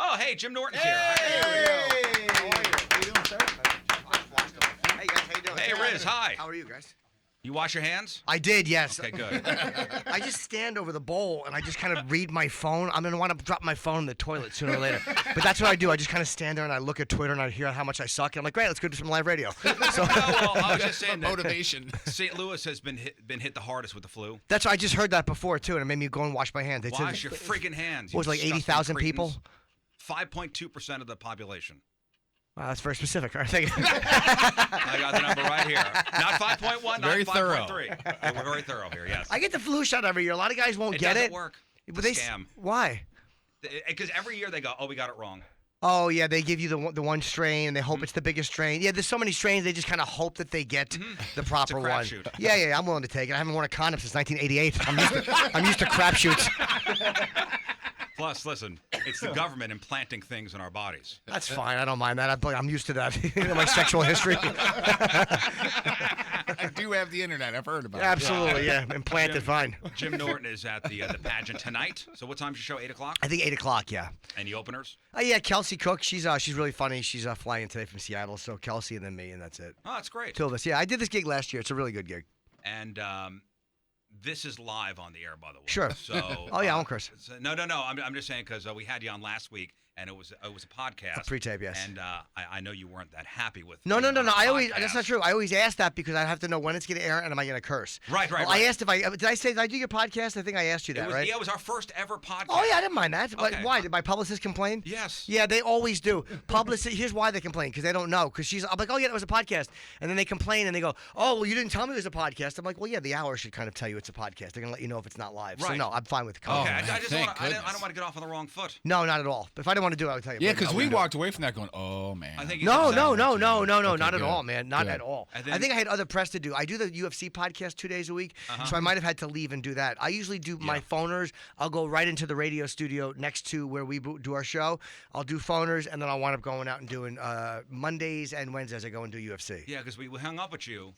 Oh, hey, Jim Norton's here. Hey! How are you? How you doing, sir? Hey guys, how you doing? Hey, Rizz, hi. How are you guys? You wash your hands? I did, yes. Okay, good. I just stand over the bowl and I just kind of read my phone. I'm gonna want to drop my phone in the toilet sooner or later. But that's what I do. I just kind of stand there and I look at Twitter and I hear how much I suck. And I'm like, great, let's go do some live radio. So Well, I was just saying that Motivation. St. Louis has been hit the hardest with the flu. that's I just heard that before too, and it made me go and wash my hands. They said- Wash your freaking hands. What was it, like you 80,000 disgusting people? cretins. 5.2% of the population. Wow, that's very specific. All right, thank you. I got the number right here. Not 5.1, not Very thorough. 5.3. We're very thorough here, yes. I get the flu shot every year. A lot of guys won't It get doesn't it. work. But It's a scam. Why? Because every year they go, oh, we got it wrong. Oh yeah, they give you the one strain and they hope it's the biggest strain. Yeah, there's so many strains they just kind of hope that they get the proper one. crapshoot. Yeah, I'm willing to take it. I haven't worn a condom since 1988. I'm used to crapshoots. Plus, listen, it's the government implanting things in our bodies. That's fine. I don't mind that. I'm used to that. My sexual history. I do have the internet. I've heard about it. Absolutely, yeah. Implanted, fine. Jim Norton is at the pageant tonight. So what time's your show? 8 o'clock? I think 8 o'clock. Yeah. Any openers? Yeah, Kelsey Cook. She's really funny. She's flying today from Seattle. So Kelsey and then me, and that's it. Oh, that's great. Two of us. Yeah, I did this gig last year. It's a really good gig. And this is live on the air, by the way. Sure. So. Oh yeah, I won't curse. No. I'm just saying because we had you on last week, and it was a podcast. A pre-tape, yes. And I know you weren't that happy with. No. being on a I always podcast. that's not true. I always ask that because I have to know when it's going to air and am I going to curse. Right. Well, I asked if did I say did I do your podcast? I think I asked you that, right? Yeah, it was our first ever podcast. Oh yeah, I didn't mind that. But Okay. why did my publicist complain? Yes. Yeah, they always do. Publicist. Here's why they complain because they don't know. Because I'm like, oh yeah, that was a podcast, and then they complain and they go, oh well, you didn't tell me it was a podcast. I'm like, well yeah, the hour should kind of tell you it's a podcast. They're gonna let you know if it's not live. So Right. no, I'm fine with the Okay. comment. I just thank don't wanna, I goodness. don't want to get off on the wrong foot. No, not at all. If I didn't want to do it, I would tell you. Yeah, But because no, we no. walked away from that going, oh, man. I think you No, should no, say- not Okay, at good. all, man. Not Good. at all. And I then- think I had other press to do. I do the UFC podcast 2 days a week, so I might have had to leave and do that. I usually do my phoners. I'll go right into the radio studio next to where we do our show. I'll do phoners, and then I'll wind up going out and doing Mondays and Wednesdays. I go and do UFC. Yeah, because we hung up with you,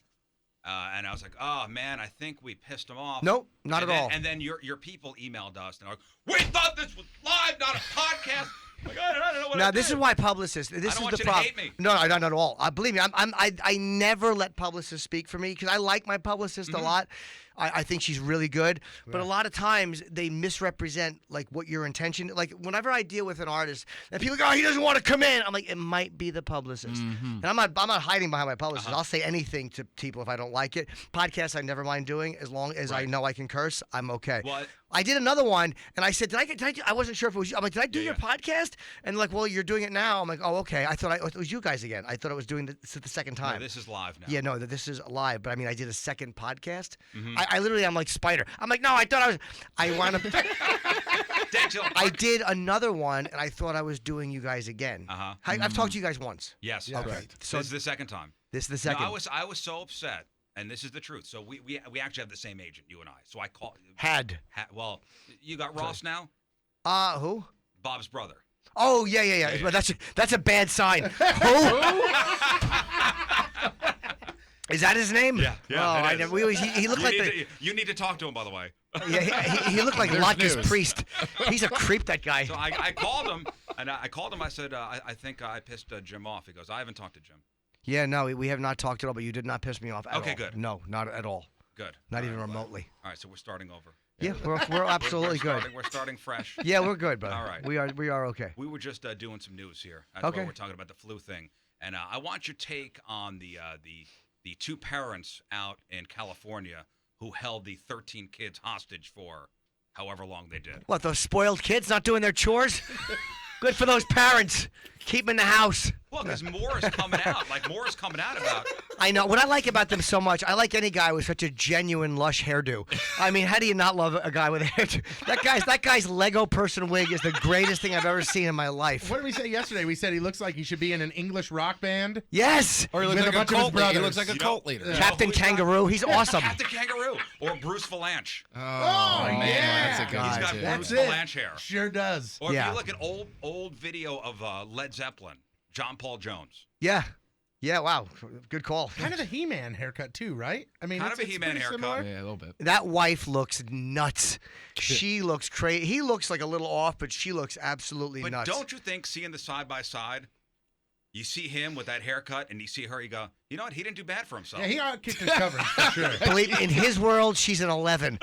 and I was like, oh man, I think we pissed him off. Nope, not And at then- all. And then your people emailed us and they're like, we thought this was live, not a podcast. Like, I don't know what Now I this did. is why publicists. This don't is want the you to problem. hate me. No, not at all. Believe me, I never let publicists speak for me because I like my publicist Mm-hmm. a lot. I think she's really good, but a lot of times they misrepresent like what your intention. Like whenever I deal with an artist and people go, oh, he doesn't want to come in. I'm like, it might be the publicist, and I'm not hiding behind my publicist. I'll say anything to people if I don't like it. Podcasts I never mind doing as long as I Right. know I can curse. I'm okay. What? I did another one, and I said, "Did I do, I wasn't sure if it was you. I'm like, did I do Yeah, your podcast?" And like, well, you're doing it now. I'm like, oh, okay. I thought it was you guys again. I thought I was doing this the second time. No, this is live now. Yeah, no, that this is live. But I mean, I did a second podcast. Mm-hmm. I literally, I'm like Spider. I'm like, no, I thought I was. I wound up. I did another one, and I thought I was doing you guys again. Uh-huh. I've talked to you guys once. Yes. Okay. Right. So This is the second time. this is the No, second. I was so upset, and this is the truth. So we actually have the same agent, you and I. So I called. Well, you got Ross now, Who? Bob's brother. Oh yeah. Well, that's a bad sign. Who? Is that his name? Yeah, Oh, it I is. never. He looked like You need to talk to him, by the way. Yeah, he looked like There's Lucky's news. priest. He's a creep, that guy. So I called him, and I called him. I said, I think I pissed Jim off. He goes, I haven't talked to Jim. Yeah, no, we have not talked at all, but you did not piss me off at all. Okay, good. No, not at all. Good. Not All even right, remotely. All right, so we're starting over. Yeah, we're absolutely good. We're starting fresh. Yeah, we're good, brother. All right. We are okay. We were just doing some news here. That's Okay. why we're talking about the flu thing, and I want your take on the two parents out in California who held the 13 kids hostage for however long they did. What, those spoiled kids not doing their chores? Good for those parents. Keep them in the house. Well, because more is coming out. Like, more is coming out about. I know. What I like about them so much, I like any guy with such a genuine lush hairdo. I mean, how do you not love a guy with a hairdo? That guy's Lego person wig is the greatest thing I've ever seen in my life. What did we say yesterday? We said he looks like he should be in an English rock band. Yes. Or he looks With a like a bunch of his cult leader. He brothers. looks like a You know- cult leader. Yeah. Captain who's not- Kangaroo. He's awesome. Captain Kangaroo or Bruce Valanche. Oh, yeah. man, that's a He's guy, got too. Bruce That's it. Valanche hair. Sure does. Or if Yeah. you look at old video of Led Zeppelin, John Paul Jones. Yeah. Yeah, wow. Good call. Kind of a He-Man haircut too, right? I mean, Kind of a it's He-Man pretty haircut. similar. Yeah, a little bit. That wife looks nuts. She looks crazy. He looks like a little off, but she looks absolutely But nuts. don't you think seeing the side by side, you see him with that haircut, and you see her, you go, you know what? He didn't do bad for himself. Yeah, he outkicked his coverage for sure. Believe in his world, she's an 11.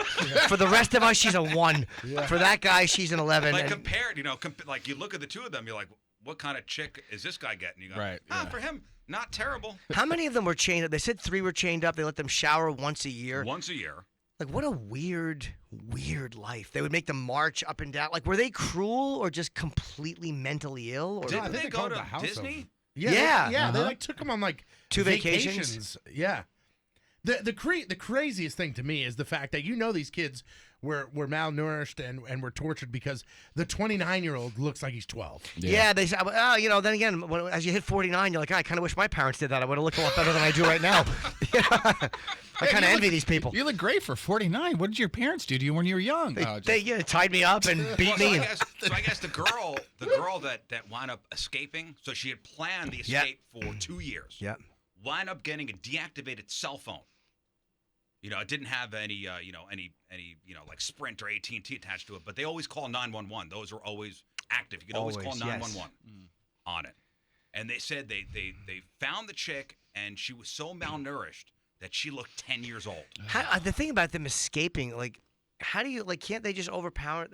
For the rest of us, she's a 1. For that guy, she's an 11. Like and- compared, like you look at the two of them, you're like, what kind of chick is this guy getting? You go, Right, yeah. for him, not terrible. How many of them were chained up? They said 3 were chained up. They let them shower once a year. Once a year. Like, what a weird life. They would make them march up and down. Like, were they cruel or just completely mentally ill? Or Didn't I think they they go called to it the House Disney? of- Yeah. They Uh-huh. like took him on like 2 vacations. Yeah. The craziest thing to me is the fact that these kids were malnourished and were tortured because the 29-year-old looks like he's 12. Yeah, they said, then again, as you hit 49, you're like, I kind of wish my parents did that. I would have looked a lot better than I do right now. I kind of envy these people. You look great for 49. What did your parents do to you when you were young? They tied me up and beat me. So I guess the girl that wound up escaping, so she had planned the escape for 2 years. Yeah. Wind up getting a deactivated cell phone. It didn't have any like Sprint or AT&T attached to it, but they always call 911. Those are always active. You can always call 911 on it. And they said they found the chick, and she was so malnourished that she looked 10 years old. The thing about them escaping, like, how do you, like, can't they just overpower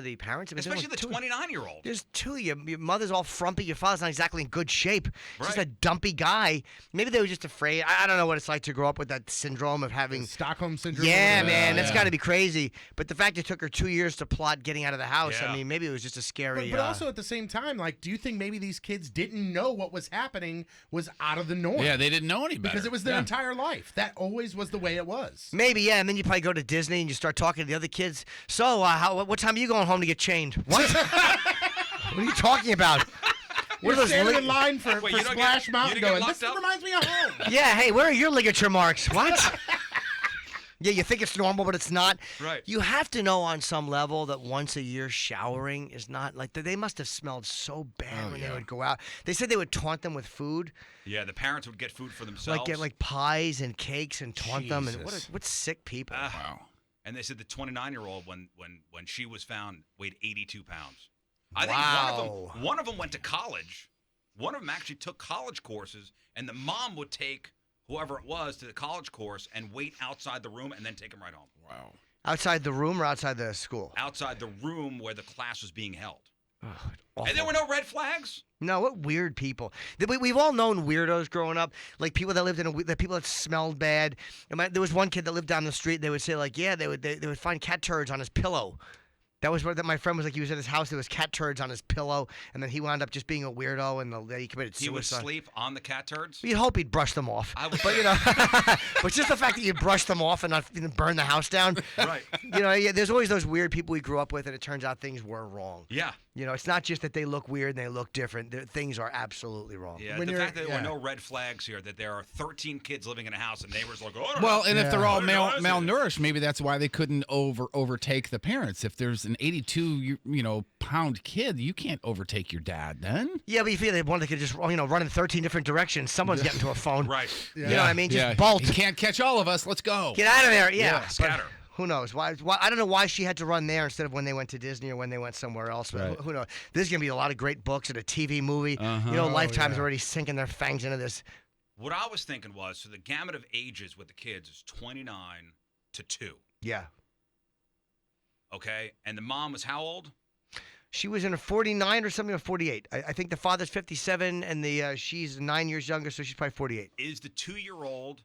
the parents? I mean, Especially the 29-year-old. There's 2 of you. Your mother's all frumpy. Your father's not exactly in good shape. He's just a Right. dumpy guy. Maybe they were just afraid. I don't know what it's like to grow up with that syndrome of having. Stockholm syndrome. Yeah, or whatever. man, that's yeah. got to be crazy. But the fact it took her 2 years to plot getting out of the house, Yeah. I mean, maybe it was just a scary. But also at the same time, like, do you think maybe these kids didn't know what was happening was out of the norm? Yeah, they didn't know any better. because it was their Yeah. entire life. That always was the way it was. Maybe, yeah, and then you probably go to Disney and you start talking to the other kids. So, what time are you going home to get chained? What? What are you talking about? You're What are standing those? in line for Wait, you don't Splash get- Mountain you don't get going, locked this up? reminds me of home. Yeah, hey, where are your ligature marks? What? Yeah, you think it's normal, but it's not. Right. You have to know on some level that once a year showering is not like they must have smelled so bad when they would go out. They said they would taunt them with food, Yeah, the parents would get food for themselves. like get like pies and cakes and taunt them. And Jesus. what sick people. Wow. And they said the 29-year-old, when she was found, weighed 82 pounds. I Wow. think one of them went to college. One of them actually took college courses, and the mom would take whoever it was to the college course and wait outside the room and then take him right home. Wow. Outside the room or outside the school? Outside the room where the class was being held. Awful. And there were no red flags. No, what weird people. We've all known weirdos growing up, like people that lived the people that smelled bad. And there was one kid that lived down the street. They would say like, yeah, they would find cat turds on his pillow. That was what my friend was like. He was at his house. There was cat turds on his pillow, and then he wound up just being a weirdo, and he committed suicide. He would sleep on the cat turds. You'd hope he'd brush them off. I would- But but just the fact that you brush them off and not burn the house down. Right. Yeah, there's always those weird people we grew up with, and it turns out things were wrong. Yeah. It's not just that they look weird and they look different. Things are absolutely wrong. Yeah. When The you're- fact that there yeah. were no red flags here, that there are 13 kids living in a house and neighbors like, oh, I don't Well, know. and if they're all Yeah. malnourished, maybe that's why they couldn't overtake the parents. If there's an 82 pound kid, you can't overtake your dad then. Yeah, but you feel they one that could just run in 13 different directions. Someone's getting to a phone. Right. You know what I mean? Just Yeah. bolt. He can't catch all of us. Let's go. Get out of there. Yeah. But Scatter. who knows? Why? I don't know why she had to run there instead of when they went to Disney or when they went somewhere else. But Right. who knows? There's going to be a lot of great books and a TV movie. Lifetime's already sinking their fangs into this. What I was thinking was, so the gamut of ages with the kids is 29 to 2. Yeah. Okay? And the mom was how old? She was in her 49 or something, or 48. I think the father's 57 and she's 9 years younger, so she's probably 48. Is the 2-year-old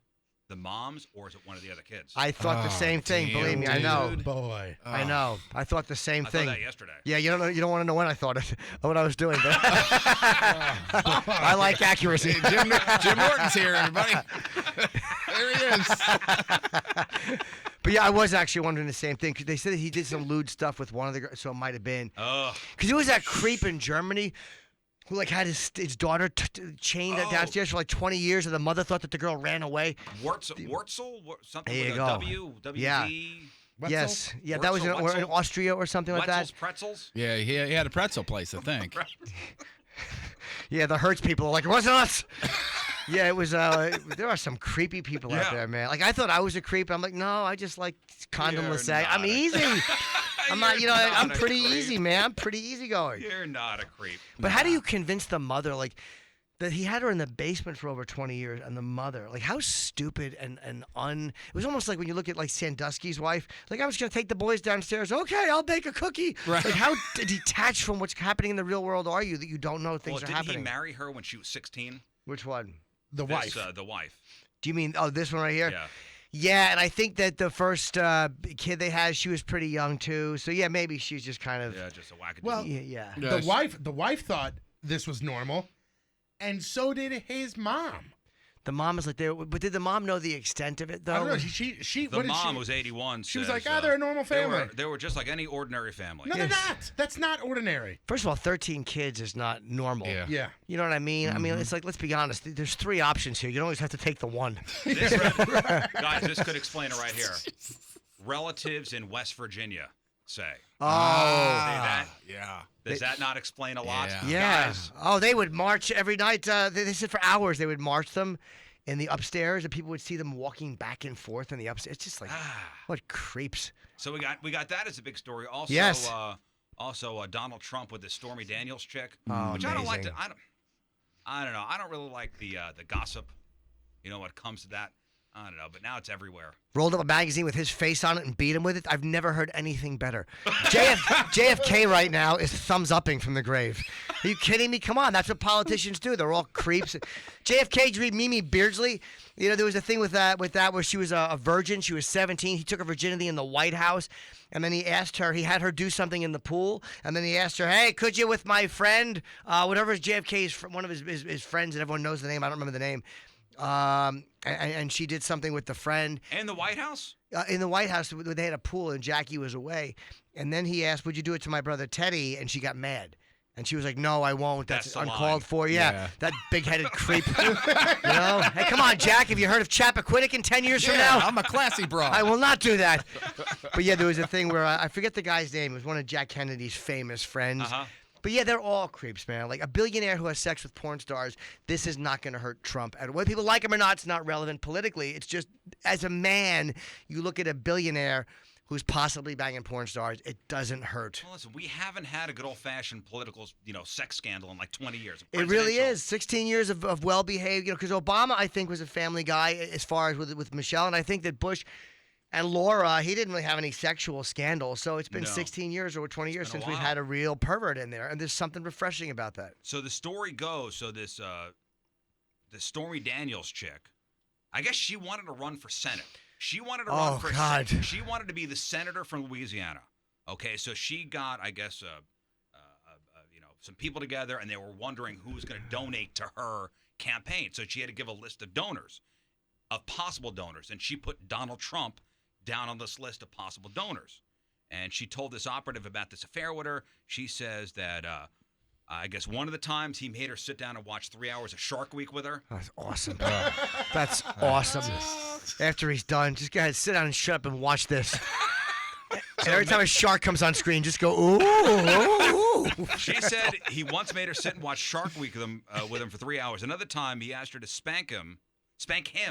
the mom's, or is it one of the other kids? I thought the same thing. damn, Believe me, I know. dude. Boy. I know. I thought the same I thing. thought that yesterday. Yeah, you don't know. You don't want to know when I thought it, or what I was doing. But I like accuracy. Jim Norton's here, everybody. There he is. But yeah, I was actually wondering the same thing because they said that he did some lewd stuff with one of the girls, so it might have been Ugh. because it was that creep in Germany who had his daughter chained Oh. downstairs for like 20 years, and the mother thought that the girl ran away. Wurtzel? Something There with you a go. W? WZ? Yeah. Yes, yeah, that was in Wetzel? Austria or something like that. Wetzel's Pretzels? Yeah, he had a pretzel place, I think. Yeah, the Hertz people are like, it wasn't us. Yeah, it was. There are some creepy people out Yeah. there, man. Like I thought I was a creep. I'm like, no, I just like condom You're sex. I'm not a- easy. I'm not. You're I'm not a pretty creep. easy, man. I'm pretty easygoing. You're not a creep. But how do you convince the mother, like, that he had her in the basement for over 20 years, and the mother, like, how stupid and it was almost like when you look at, like, Sandusky's wife, like, I'm just going to take the boys downstairs. Okay, I'll bake a cookie. Right. Like, how detached from what's happening in the real world are you that you don't know things Well, are didn't happening? he marry her when she was 16? Which one? The wife. The wife. Do you mean, this one right here? Yeah. Yeah, and I think that the first kid they had, she was pretty young, too. So, yeah, maybe she's just kind of, Yeah, just a wackadoo. Well, yeah. Yeah, The wife thought this was normal, and so did his mom. The mom is like there, but did the mom know the extent of it, though? I don't know. She the what did mom she, was 81. She was says, like, they're a normal family. They were just like any ordinary family. No, they're not. That's not ordinary. First of all, 13 kids is not normal. Yeah. Yeah. You know what I mean? I mean, it's like, let's be honest. There's 3 options here. You don't always have to take the one. Guys, this could explain it right here. Relatives in West Virginia say. Oh. Say that. Yeah. Does that not explain a lot? Yeah. Yeah. Guys, Oh, they would march every night. They said for hours they would march them in the upstairs, and people would see them walking back and forth in the upstairs. It's just like, what creeps. so we got that as a big story. Also, Yes. Donald Trump with the Stormy Daniels chick, Oh, which I don't like. amazing. I don't know. I don't really like the gossip. You know, when it comes to that, I don't know. But now it's everywhere. Rolled up a magazine with his face on it and beat him with it. I've never heard anything better. JFK right now is thumbs upping from the grave. Are you kidding me? Come on, that's what politicians do. They're all creeps. JFK, did you read Mimi Beardsley? You know, there was a thing with that where she was a virgin. She was 17. He took her virginity in the White House. And then he asked her, he had her do something in the pool. And then he asked her, hey, could you with my friend, whatever is JFK's, one of his friends, and everyone knows the name. I don't remember the name. And she did something with the friend. And the White House? In the White House, they had a pool and Jackie was away. And then he asked, would you do it to my brother Teddy? And she got mad. And she was like, no, I won't. That's the line. uncalled for. Yeah, Yeah. that big-headed creep. You know? Hey, come on, Jack. Have you heard of Chappaquiddick in 10 years from now? I'm a classy broad. I will not do that. But yeah, there was a thing where I forget the guy's name. It was one of Jack Kennedy's famous friends. Uh-huh. But yeah, they're all creeps, man. Like a billionaire who has sex with porn stars, this is not going to hurt Trump. And whether people like him or not, it's not relevant politically. It's just, as a man, you look at a billionaire who's possibly banging porn stars, it doesn't hurt. Well, listen, we haven't had a good old-fashioned political, sex scandal in like 20 years. It really Presidential. is. 16 years of well-behaved, because Obama, I think, was a family guy as far as with Michelle. And I think that Bush and Laura, he didn't really have any sexual scandals. So it's been No. 16 years or 20 years been a since we've while. had a real pervert in there. And there's something refreshing about that. So the story goes, this the Stormy Daniels chick, I guess she wanted to run for Senate. She wanted to run for God. She wanted to be the senator from Louisiana. Okay, so she got, I guess, some people together, and they were wondering who was going to donate to her campaign. So she had to give a list of donors, of possible donors, and she put Donald Trump down on this list of possible donors. And she told this operative about this affair with her. She says that I guess one of the times he made her sit down and watch 3 hours of Shark Week with her. That's awesome. That's awesome. After he's done, just go ahead, sit down and shut up and watch this. And every time a shark comes on screen, just go, ooh, ooh, ooh. She said he once made her sit and watch Shark Week with him for 3 hours. Another time, he asked her to spank him,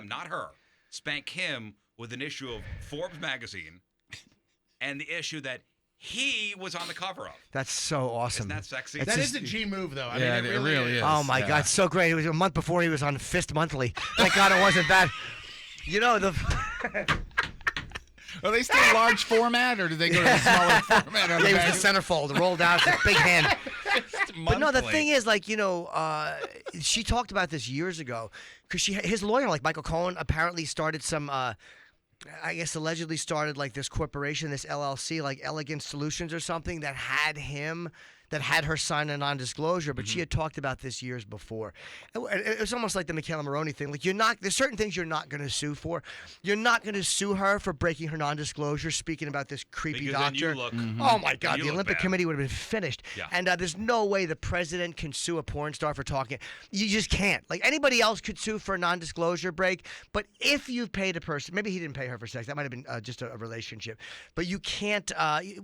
not her, spank him with an issue of Forbes magazine, and the issue that he was on the cover of. That's so awesome. Isn't that sexy? It's That just- is a G move, though. I Yeah, mean, it really is. Oh my Yeah. God, it's so great. It was a month before he was on Fist Monthly. Thank God it wasn't that. You know, Are they still large format, or do they go to the smaller format? On yeah, he the was the centerfold, rolled out, the big hand. But no, the monthly? thing is, like, she talked about this years ago because his lawyer, like Michael Cohen, apparently started some, I guess allegedly started like this corporation, this LLC, like Elegant Solutions or something that had her sign a non-disclosure, but she had talked about this years before. It was almost like the Michaela Maroney thing. Like there's certain things you're not going to sue for. You're not going to sue her for breaking her non-disclosure, speaking about this creepy Because then you doctor. look- Oh my God, you the look Olympic bad. Committee would have been finished. Yeah. And there's no way the president can sue a porn star for talking. You just can't. Like anybody else could sue for a non-disclosure break, but if you've paid a person, maybe he didn't pay her for sex. That might have been just a relationship. But you can't.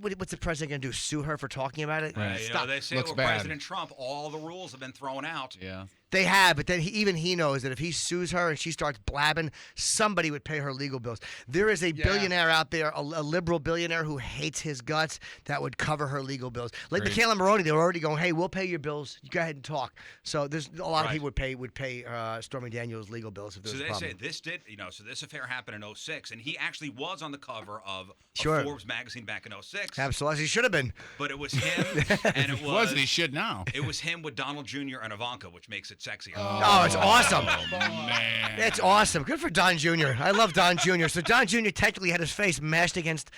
What's the president going to do? Sue her for talking about it? Right. You know, Stop. they say Looks with bad. President Trump, all the rules have been thrown out. Yeah. They have, but then even he knows that if he sues her and she starts blabbing, somebody would pay her legal bills. There is a billionaire out there, a liberal billionaire who hates his guts that would cover her legal bills. Like Michaela Maroney, they were already going, hey, we'll pay your bills. You go ahead and talk. So there's a lot of people would pay Stormy Daniels' legal bills if there was a problem. So they say so this affair happened in 2006, and he actually was on the cover of Forbes magazine back in 2006. Absolutely, he should have been. But it was him, and it wasn't. He should now. It was him with Donald Jr. and Ivanka, which makes it sexier. Oh, it's awesome. Man. It's awesome. Good for Don Jr. I love Don Jr. So Don Jr. technically had his face mashed against,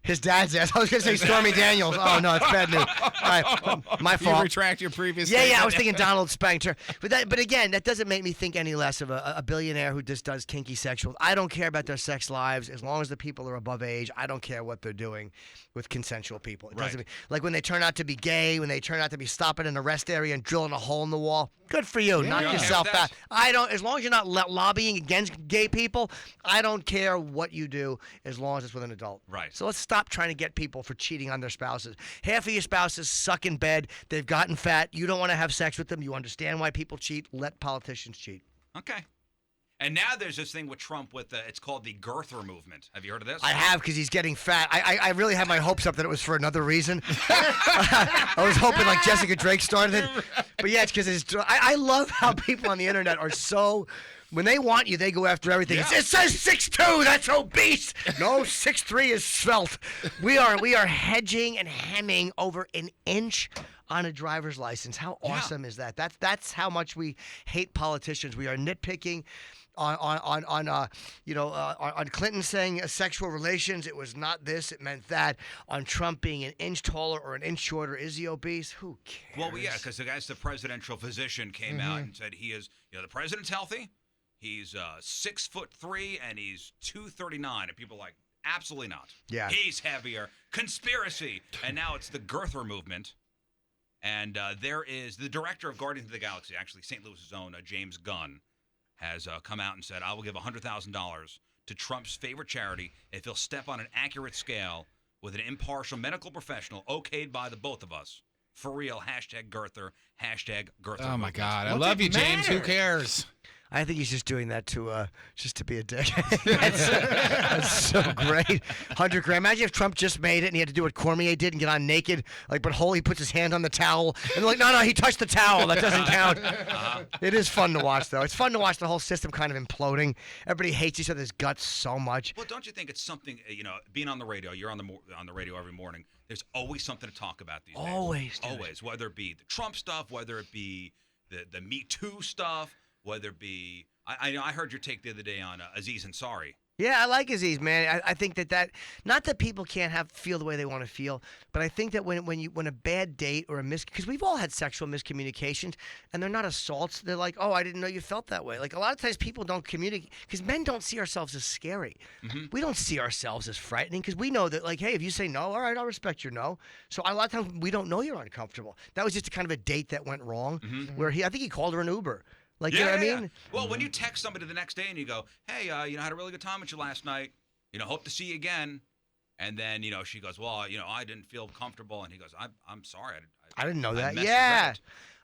his dad's ass. I was going to say Stormy Daniels. Oh, no, it's bad news. All right, my fault. You retract your previous statement. Yeah, I was thinking Donald spanked her. But again, that doesn't make me think any less of a billionaire who just does kinky sexuals. I don't care about their sex lives. As long as the people are above age, I don't care what they're doing with consensual people. It doesn't like when they turn out to be gay, when they turn out to be stopping in a rest area and drilling a hole in the wall. Good for you. Knock yourself out. I don't. As long as you're not lobbying against gay people, I don't care what you do as long as it's with an adult. Right. So let's stop trying to get people for cheating on their spouses. Half of your spouses suck in bed. They've gotten fat. You don't want to have sex with them. You understand why people cheat. Let politicians cheat. Okay. And now there's this thing with Trump it's called the girther movement. Have you heard of this? I have, because he's getting fat. I really had my hopes up that it was for another reason. I was hoping like Jessica Drake started it. But yeah, it's because I love how people on the internet are so... When they want you, they go after everything. Yeah. It says 6'2", that's obese. No, 6'3" is svelte. We are hedging and hemming over an inch on a driver's license. How awesome is that? That's how much we hate politicians. We are nitpicking on Clinton saying sexual relations. It was not this, it meant that. On Trump being an inch taller or an inch shorter, is he obese? Who cares? Well, yeah, because the presidential physician came out and said he is. The president's healthy. He's 6'3" and he's 239, and people are like, absolutely not. Yeah, he's heavier. Conspiracy, and now it's the girther movement. And there is the director of Guardians of the Galaxy, actually St. Louis's own James Gunn, has come out and said, I will give $100,000 to Trump's favorite charity if he'll step on an accurate scale with an impartial medical professional okayed by the both of us. For real, #Girther, #Girther. Oh, my God. I love you, James. Who cares? I think he's just doing that to be a dick. that's so great. $100,000. Imagine if Trump just made it and he had to do what Cormier did and get on naked, he puts his hand on the towel and they're like, no, he touched the towel. That doesn't count. It is fun to watch, though. It's fun to watch the whole system kind of imploding. Everybody hates each other's guts so much. Well, don't you think it's something? Being on the radio, you're on the radio every morning. There's always something to talk about these days. Always. Whether it be the Trump stuff, whether it be the Me Too stuff. Whether it be, I heard your take the other day on Aziz Ansari. Yeah, I like Aziz, man. I think that not that people can't feel the way they want to feel, but I think that when a bad date or because we've all had sexual miscommunications, and they're not assaults. They're like, oh, I didn't know you felt that way. Like a lot of times people don't communicate because men don't see ourselves as scary. Mm-hmm. We don't see ourselves as frightening because we know that, like, hey, if you say no, all right, I'll respect your no. So a lot of times we don't know you're uncomfortable. That was just a kind of a date that went wrong, where I think he called her an Uber. Like, you know what I mean? Well, when you text somebody the next day and you go, hey, I had a really good time with you last night. Hope to see you again. And then, she goes, well, I didn't feel comfortable. And he goes, I'm sorry. I didn't know that. Yeah.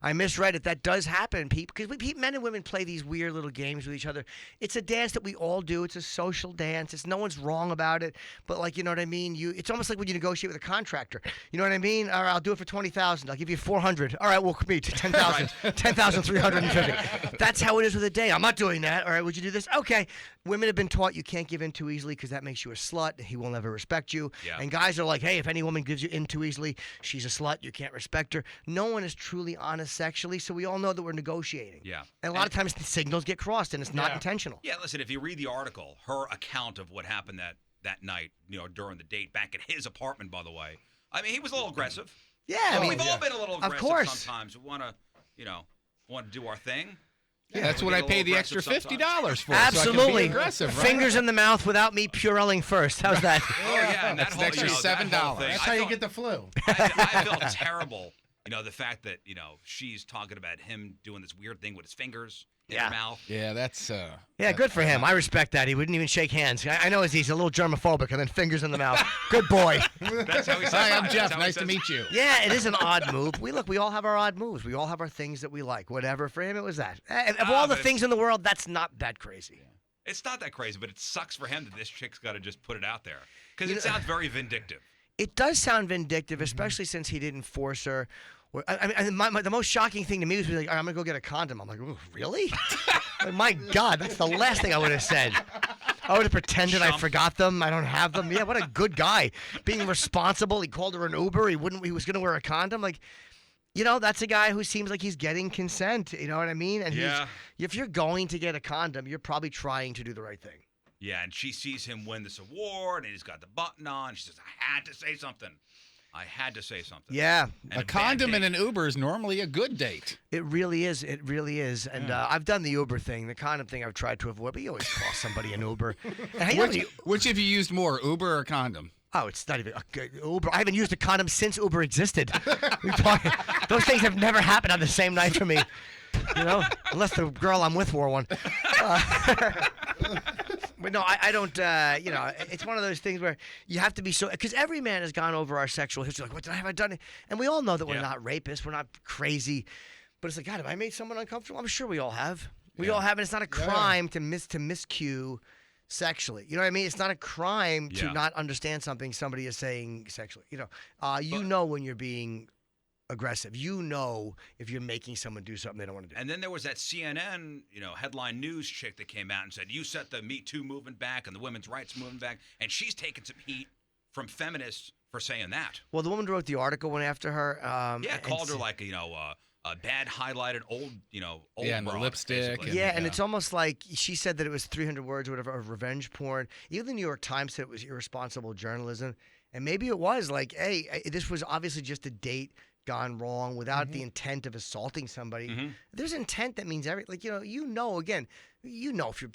I misread it. That does happen, because men and women play these weird little games with each other. It's a dance that we all do. It's a social dance. No one's wrong about it. But, like, you know what I mean? It's almost like when you negotiate with a contractor. You know what I mean? All right, I'll do it for $20,000. I'll give you $400. All right, we'll meet $10,000. $10,350. That's how it is with a day. I'm not doing that. All right, would you do this? Okay. Women have been taught you can't give in too easily because that makes you a slut. He will never respect you. Yeah. And guys are like, hey, if any woman gives you in too easily, she's a slut. You can't respect her. No one is truly honest sexually, so we all know that we're negotiating. Yeah. And a lot of times the signals get crossed, and it's not intentional. Yeah, listen, if you read the article, her account of what happened that night, during the date, back at his apartment, by the way, I mean, he was a little aggressive. Yeah. We've all been a little aggressive of course. Sometimes. We want to do our thing. Yeah, that's what I pay the extra $50 for. Absolutely. So I can be aggressive, right? Fingers in the mouth without me Purelling first. How's that? Oh, yeah. And that's an extra $7. That's how you get the flu. I feel terrible. The fact that, she's talking about him doing this weird thing with his fingers. in her mouth. Yeah, that's Yeah, good for him. I respect that. He wouldn't even shake hands. I know he's a little germophobic and then fingers in the mouth. Good boy. That's how he says. Hi, I'm That's Jeff. how he Nice to says- meet you. Yeah, it is an odd move. We all have our odd moves. We all have our things that we like. Whatever. For him, it was that. Of all the but things in the world, that's not that crazy. It's not that crazy, but it sucks for him that this chick's got to just put it out there because it sounds very vindictive. It does sound vindictive, especially since he didn't force her. I mean, the most shocking thing to me was like, I'm going to go get a condom. I'm like, ooh, really? Like, my God, that's the last thing I would have said. I would have pretended I forgot them. I don't have them. Yeah, what a good guy. Being responsible. He called her an Uber. He was going to wear a condom. Like, that's a guy who seems like he's getting consent. You know what I mean? And if you're going to get a condom, you're probably trying to do the right thing. Yeah, and she sees him win this award, and he's got the button on. She says, I had to say something. Yeah. And A condom bad and date. an Uber is normally a good date. It really is. It really is. And I've done the Uber thing. The condom thing I've tried to avoid, but you always call somebody an Uber. And Which have you used more, Uber or condom? Oh, it's not even Uber. I haven't used a condom since Uber existed. Those things have never happened on the same night for me. Unless the girl I'm with wore one. But no, I don't. It's one of those things where you have to be so. Because every man has gone over our sexual history. Like, what have I done? And we all know that we're not rapists. We're not crazy. But it's like, God, have I made someone uncomfortable? I'm sure we all have. We all have, and it's not a crime to miscue sexually. You know what I mean? It's not a crime to not understand something somebody is saying sexually. You know when you're being aggressive. You know if you're making someone do something they don't want to do. And then there was that CNN, headline news chick that came out and said, you set the Me Too movement back and the women's rights movement back. And she's taken some heat from feminists for saying that. Well, the woman who wrote the article went after her. Called her like, a bad highlighted old and the broad, lipstick. basically. And it's almost like she said that it was 300 words or whatever of revenge porn. Even the New York Times said it was irresponsible journalism. And maybe it was like, hey, this was obviously just a date gone wrong without the intent of assaulting somebody. Mm-hmm. There's intent that means everything. Like, if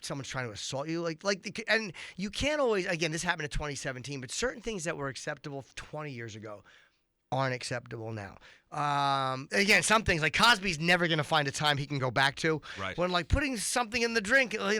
someone's trying to assault you, and you can't always, again, this happened in 2017, but certain things that were acceptable 20 years ago aren't acceptable now. Again, some things like Cosby's never going to find a time he can go back to. Right. When like putting something in the drink, even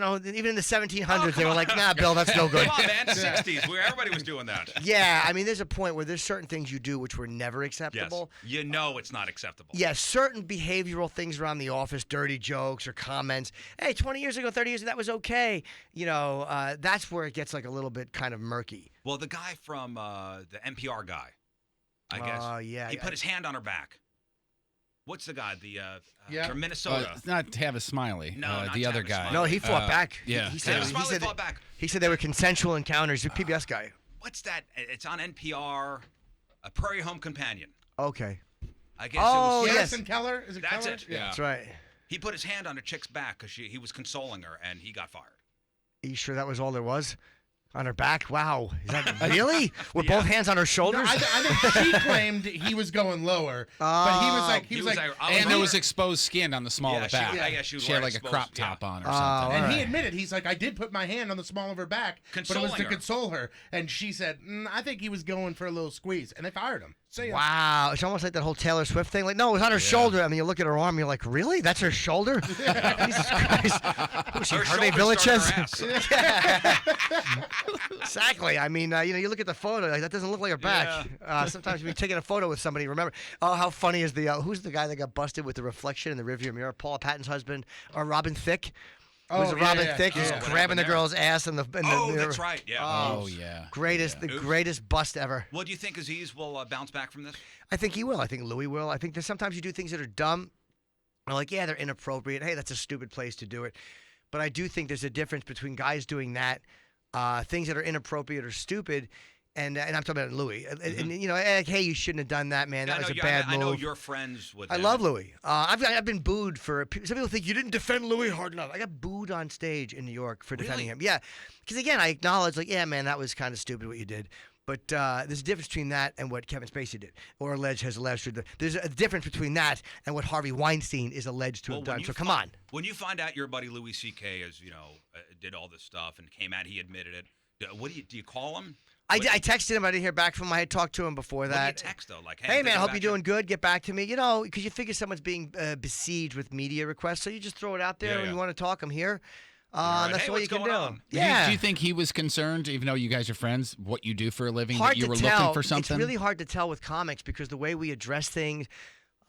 in the 1700s, they were like, nah, Bill, that's no good. Come on, man. 60s, where everybody was doing that. Yeah, I mean, there's a point where there's certain things you do which were never acceptable. Yes. It's not acceptable. Yes, certain behavioral things around the office, dirty jokes or comments. Hey, 20 years ago, 30 years ago, that was okay. That's where it gets like a little bit kind of murky. Well, the guy from the NPR guy, I guess. He put his hand on her back. What's the guy? From Minnesota. It's not Tavis Smiley. No, not the other Tavis guy. Smiley. No, he fought back. Yeah. He said, Tavis Smiley fought back. He said they were consensual encounters. The PBS guy. What's that? It's on NPR. A Prairie Home Companion. Okay. I guess Oh, it was. yes. Jason Keller? Is it That's Keller? it. Yeah. That's right. He put his hand on a chick's back because he was consoling her, and he got fired. Are you sure that was all there was? On her back? Wow. Is that really? With both hands on her No, shoulders? I think she claimed he was going lower, but he was like, And there was exposed skin on the small of the she- back. I guess she was had wearing like a exposed- crop yeah. top on or Oh, something. and all he right. admitted, he's like, I did put my hand on the small of her back, but it was Consoling to her. console her. And she said, I think he was going for a little squeeze, and they fired him. So, yeah. Wow. It's almost like that whole Taylor Swift thing. Like, no, it was on her shoulder. I mean, you look at her arm, you're like, really? That's her shoulder? Jesus Christ. Who was she, Her Harvey shoulder Villachez? started her ass. Exactly. I mean, you look at the photo, like, that doesn't look like her back. Sometimes when you're taking a photo with somebody, remember, how funny is who's the guy that got busted with the reflection in the rearview mirror? Paula Patton's husband, or Robin Thicke? Was it Robin Thicke? He's What grabbing the happened girl's ass in the Oh, mirror. that's right. Yeah. Oh, yeah. The greatest bust ever. Well, do you think Aziz will bounce back from this? I think he will. I think Louis will. I think that sometimes you do things that are dumb. Or like, yeah, they're inappropriate. Hey, that's a stupid place to do it. But I do think there's a difference between guys doing that, things that are inappropriate or stupid, and I'm talking about Louis. And like, hey, you shouldn't have done that, man. That was a bad move. I know you're friends with him. I love Louis. I've been booed for. Some people think you didn't defend Louis hard enough. I got booed on stage in New York for defending him. Yeah, because again, I acknowledge, like, yeah, man, that was kind of stupid what you did. But there's a difference between that and what Kevin Spacey did, or has alleged. There's a difference between that and what Harvey Weinstein is alleged to have done. So come on. When you find out your buddy Louis C.K. did all this stuff and came out, he admitted it. What do you call him? I texted him. I didn't hear back from him. I had talked to him before that. What do you text, though? Like, hey man, hope you're doing good. Get back to me. You know, because you figure someone's being besieged with media requests, so you just throw it out there. When you want to talk, I'm here. That's all you can do. Yeah. Do you think he was concerned, even though you guys are friends, what you do for a living, hard that you to were tell. looking for something? It's really hard to tell with comics because the way we address things.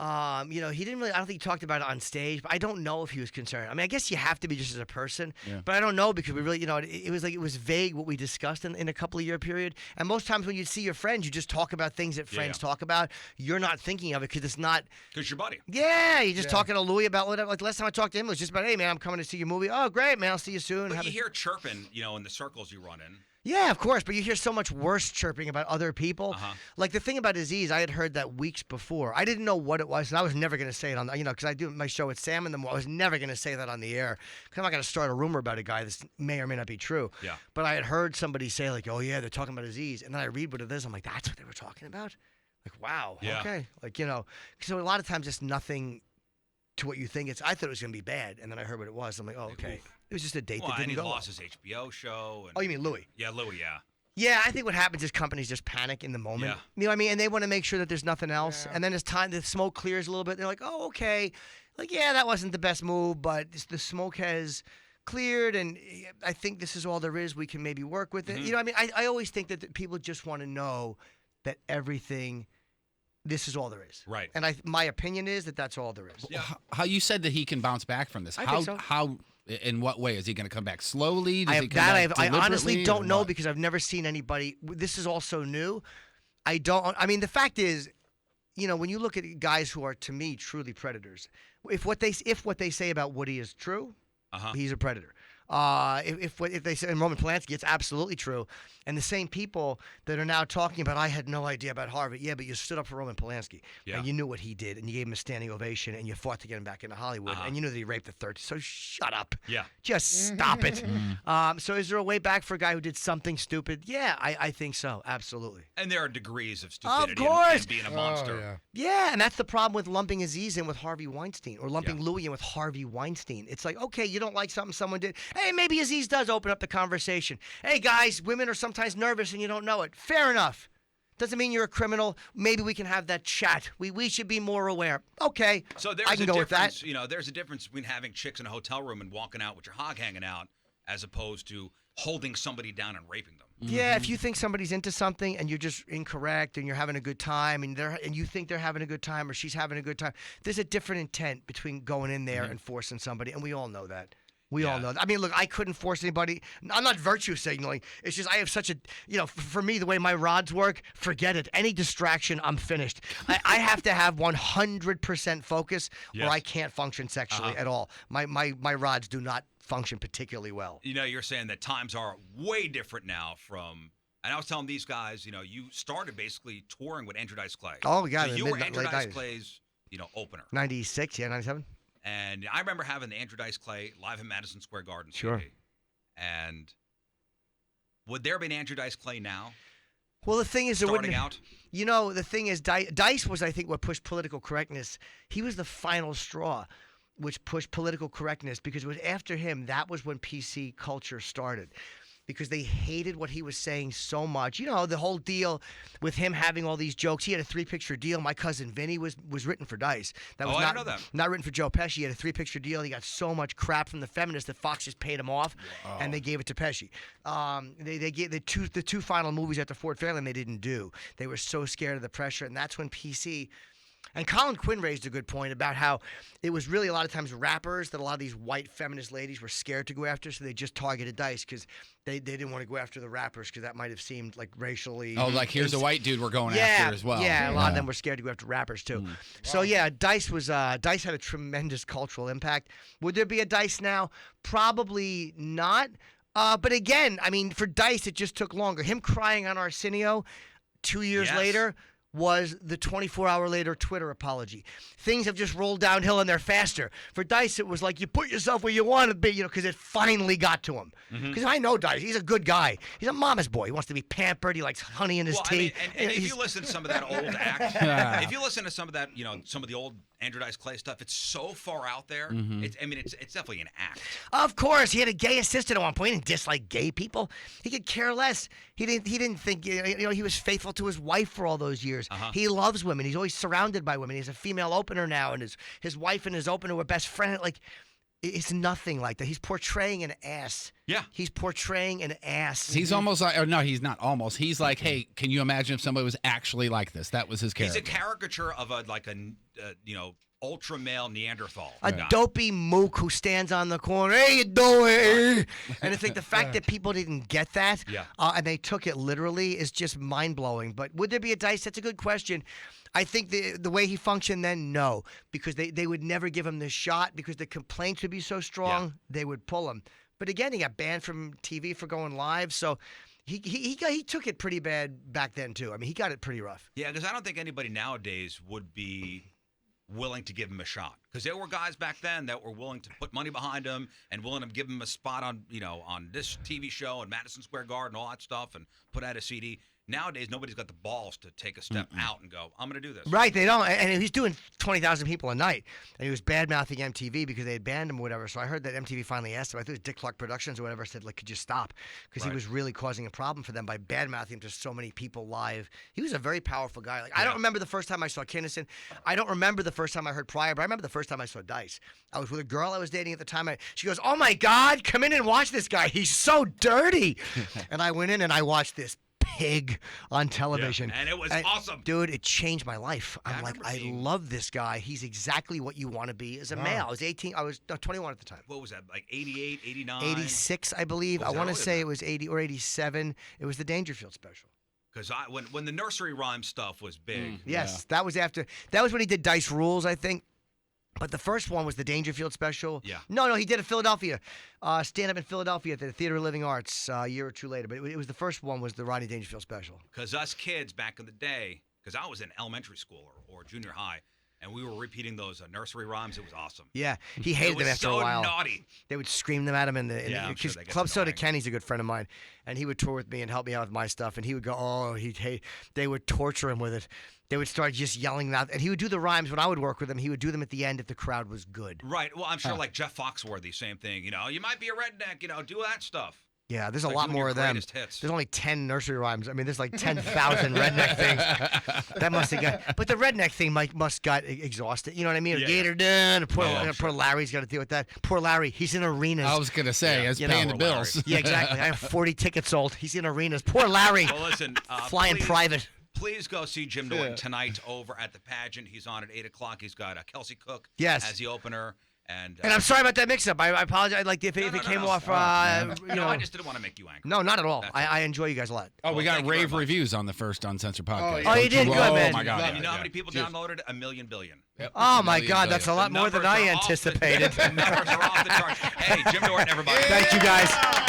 You know, he didn't really. I don't think he talked about it on stage. But I don't know if he was concerned. I mean, I guess you have to be just as a person. Yeah. But I don't know because we really, you know, it was vague what we discussed in a couple of year period. And most times when you see your friends, you just talk about things that friends talk about. You're not thinking of it because it's not. Because your buddy. Yeah, you're just talking to Louis about whatever. Like the last time I talked to him, it was just about, hey man, I'm coming to see your movie. Oh great, man, I'll see you soon. But you hear chirping, you know, in the circles you run in. Yeah, of course, but you hear so much worse chirping about other people. Like the thing about Aziz, I had heard that weeks before. I didn't know what it was, and I was never going to say it on, you know, because I do my show with Sam in the morning. I was never going to say that on the air because I'm not going to start a rumor about a guy that may or may not be true. Yeah. But I had heard somebody say like, oh yeah, they're talking about Aziz, and then I read what it is. I'm like, that's what they were talking about. Like, wow, okay, like you know, so a lot of times it's nothing to what you think it's. I thought it was going to be bad, and then I heard what it was. I'm like, oh okay, it was just a date that didn't go. And he lost his HBO show. And, oh, you mean Louis? Yeah, Louis. Yeah. Yeah, I think what happens is companies just panic in the moment. Yeah. You know what I mean? And they want to make sure that there's nothing else. Yeah. And then as time, the smoke clears a little bit. They're like, oh, okay. Like, yeah, that wasn't the best move, but the smoke has cleared, and I think this is all there is. We can maybe work with it. You know what I mean? I always think that people just want to know that everything, this is all there is. Right. And my opinion is that that's all there is. Yeah. How you said that he can bounce back from this. I think so. How in what way? Is he going to come back slowly? Does he come back I honestly don't know what? because I've never seen anybody. This is also new. I mean, the fact is, you know, when you look at guys who are, to me, truly predators, if what they say about Woody is true, he's a predator. If they say and Roman Polanski, it's absolutely true. And the same people that are now talking about, I had no idea about Harvard. Yeah, but you stood up for Roman Polanski, and you knew what he did, and you gave him a standing ovation, and you fought to get him back into Hollywood, and you knew that he raped the 30. So shut up. Yeah. Just stop it. So is there a way back for a guy who did something stupid? Yeah, I think so. Absolutely. And there are degrees of stupidity of course. and being a monster. Yeah, and that's the problem with lumping Aziz in with Harvey Weinstein or lumping Louis in with Harvey Weinstein. It's like, okay, you don't like something someone did. Hey, maybe Aziz does open up the conversation. Hey, guys, women are sometimes nervous and you don't know it. Fair enough. Doesn't mean you're a criminal. Maybe we can have that chat. We should be more aware. Okay, so there's I can go with that. You know, there's a difference between having chicks in a hotel room and walking out with your hog hanging out as opposed to holding somebody down and raping them. Yeah, if you think somebody's into something and you're just incorrect and you're having a good time and you think they're having a good time or she's having a good time, there's a different intent between going in there and forcing somebody, and we all know that. We all know that. I mean, look, I couldn't force anybody. I'm not virtue signaling. It's just I have such a, you know, for me, the way my rods work, forget it. Any distraction, I'm finished. I have to have 100% focus or I can't function sexually at all. My rods do not function particularly well. You know, you're saying that times are way different now from, and I was telling these guys, you know, you started basically touring with Andrew Dice Clay. Oh, yeah. So you were Andrew Dice Clay's, you know, opener. 96, yeah, 97. And I remember having the Andrew Dice Clay live in Madison Square Garden. Sure. CD. And would there be an Andrew Dice Clay now? Well, the thing is, starting out. You know, the thing is, Dice was, I think, what pushed political correctness. He was the final straw, which pushed political correctness because it was after him. That was when PC culture started. Because they hated what he was saying so much. You know, the whole deal with him having all these jokes. He had a 3-picture deal. My cousin Vinny was written for Dice. That was I didn't know that. Not written for Joe Pesci. He had a 3-picture deal. He got so much crap from the feminists that Fox just paid him off, and they gave it to Pesci. They gave the two final movies after Ford Fairlane they didn't do. They were so scared of the pressure, and that's when PC. And Colin Quinn raised a good point about how it was really a lot of times rappers that a lot of these white feminist ladies were scared to go after, so they just targeted Dice because they didn't want to go after the rappers because that might have seemed like racially. Oh, like here's a white dude we're going after as well. Yeah, a lot of them were scared to go after rappers too. Wow. So yeah, Dice had a tremendous cultural impact. Would there be a Dice now? Probably not. But again, I mean, for Dice, it just took longer. Him crying on Arsenio 2 years later was the 24-hour later Twitter apology. Things have just rolled downhill and they're faster. For Dice, it was like you put yourself where you want to be, you know, because it finally got to him. Because I know Dice. He's a good guy. He's a mama's boy. He wants to be pampered. He likes honey in his tea. I mean, and if you listen to some of that old act, if you listen to some of that, you know, some of the old Andrew Dice Clay stuff. It's so far out there. Mm-hmm. It's definitely an act. Of course, he had a gay assistant at one point. He didn't dislike gay people. He could care less. He didn't think, he was faithful to his wife for all those years. He loves women. He's always surrounded by women. He has a female opener now, and his wife and his opener were best friends. Like, it's nothing like that. He's portraying an ass. Yeah. He's portraying an ass. He's almost like, or no, he's not almost. He's like, hey, can you imagine if somebody was actually like this? That was his character. He's a caricature of a ultra male Neanderthal. A dopey mook who stands on the corner. Hey, you doing? And it's like the fact that people didn't get that, and they took it literally is just mind blowing. But would there be a Dice? That's a good question. I think the way he functioned then, no, because they would never give him the shot because the complaints would be so strong they would pull him. But again, he got banned from TV for going live, so he took it pretty bad back then too. I mean, he got it pretty rough. Yeah, because I don't think anybody nowadays would be willing to give him a shot. Because there were guys back then that were willing to put money behind him and willing to give him a spot on this TV show and Madison Square Garden and all that stuff and put out a CD. Nowadays, nobody's got the balls to take a step out and go, I'm going to do this. Right, they don't. And he's doing 20,000 people a night. And he was bad-mouthing MTV because they had banned him or whatever. So I heard that MTV finally asked him, I think it was Dick Clark Productions or whatever, said, like, could you stop? Because he was really causing a problem for them by bad-mouthing him to so many people live. He was a very powerful guy. Like, I don't remember the first time I saw Kinnison. I don't remember the first time I heard Pryor, but I remember the first time I saw Dice. I was with a girl I was dating at the time. She goes, oh, my God, come in and watch this guy. He's so dirty. And I went in and I watched this pig on television. Yeah, and it was awesome. Dude, it changed my life. I'm like, I love this guy. He's exactly what you want to be as a male. I was 18. I was 21 at the time. What was that, like 88, 89? 86, I believe. I want to say it was 80 or 87. It was the Dangerfield special. Because when the nursery rhyme stuff was big. Yes, that was when he did Dice Rules, I think. But the first one was the Dangerfield special. Yeah. No, he did it in Philadelphia. Stand up in Philadelphia at the Theater of Living Arts a year or two later. But it was the first one was the Rodney Dangerfield special. Because us kids back in the day, because I was in elementary school or junior high, and we were repeating those nursery rhymes. It was awesome. Yeah, he hated them after a while. Naughty. They would scream them at him because Club Soda Kenny's a good friend of mine, and he would tour with me and help me out with my stuff. And he would go, they would torture him with it. They would start just yelling out, and he would do the rhymes when I would work with him. He would do them at the end if the crowd was good. Right. Well, I'm sure like Jeff Foxworthy, same thing. You might be a redneck. Do that stuff. Yeah, there's a lot more of them. Hits. There's only 10 nursery rhymes. I mean, there's like 10,000 redneck things. That must have got. But the redneck thing must got exhausted. You know what I mean? Gator done. Poor Larry's got to deal with that. Poor Larry. He's in arenas. I was gonna say, he's paying the bills. Yeah, exactly. I have 40 tickets sold. He's in arenas. Poor Larry. Well, listen, flying private. Please go see Jim Norton tonight over at the pageant. He's on at 8 o'clock. He's got Kelsey Cook as the opener. And I'm sorry about that mix-up. I apologize. Like if it came off, I just didn't want to make you angry. No, not at all. I enjoy you guys a lot. Oh, we got rave reviews on the first Uncensored podcast. Oh, you did good, man. Oh my God! And you know how many people downloaded? 1 million billion. Yep. Oh my God, that's a lot more than I anticipated. The numbers are off the charts. Hey, Jim Norton, everybody. Thank you, guys.